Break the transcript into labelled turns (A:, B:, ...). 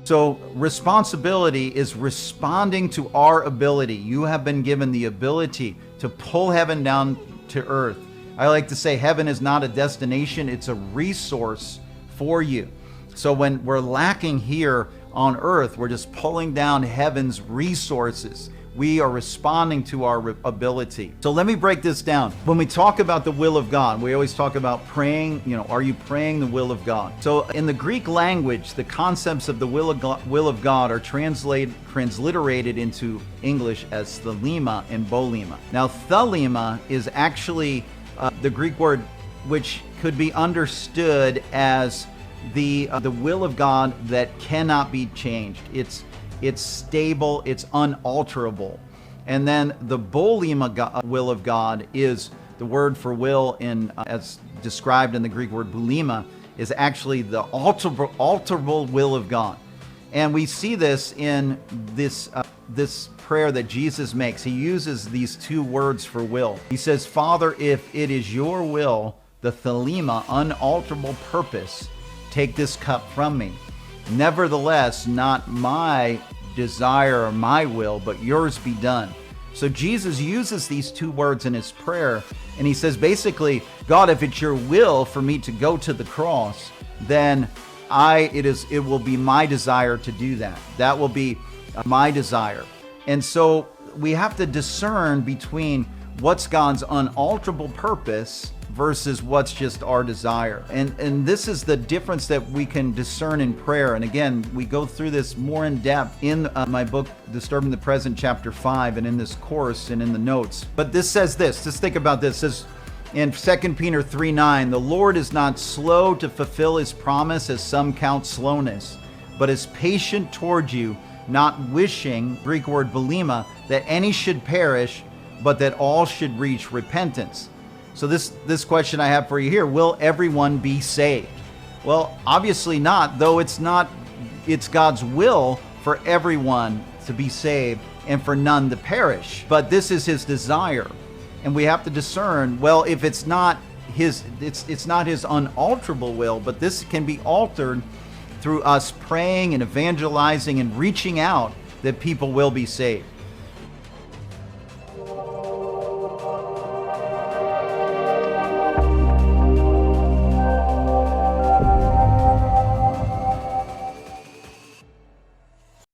A: So responsibility is responding to our ability. You have been given the ability to pull heaven down to earth. I like to say heaven is not a destination, it's a resource for you. So when we're lacking here on earth, we're just pulling down heaven's resources. We are responding to our ability. So let me break this down. When we talk about the will of God, we always talk about praying, are you praying the will of God? So in the Greek language, the concepts of the will of God are transliterated into English as thelema and bolema. Now thelema is actually the Greek word which could be understood as the will of God that cannot be changed. It's stable, it's unalterable. And then the bolema will of God is the word for will as described in the Greek word boulema, is actually the alterable will of God. And we see this in this prayer that Jesus makes. He uses these two words for will. He says, Father, if it is your will, the thelema, unalterable purpose, take this cup from me. Nevertheless, not my desire or my will, but yours be done. So Jesus uses these two words in his prayer, and he says basically, God, if it's your will for me to go to the cross, then it will be my desire to do that. That will be my desire. And so we have to discern between what's God's unalterable purpose versus what's just our desire. And this is the difference that we can discern in prayer. And again, we go through this more in depth in my book, Disturbing the Present, chapter 5, and in this course and in the notes. But this says this, just think about this. It says in 2 Peter 3:9, the Lord is not slow to fulfill his promise, as some count slowness, but is patient toward you, not wishing, Greek word bolema, that any should perish, but that all should reach repentance. So this question I have for you here, will everyone be saved? Well, obviously not, though it's God's will for everyone to be saved and for none to perish. But this is his desire. And we have to discern, well, if it's not his unalterable will, but this can be altered through us praying and evangelizing and reaching out, that people will be saved.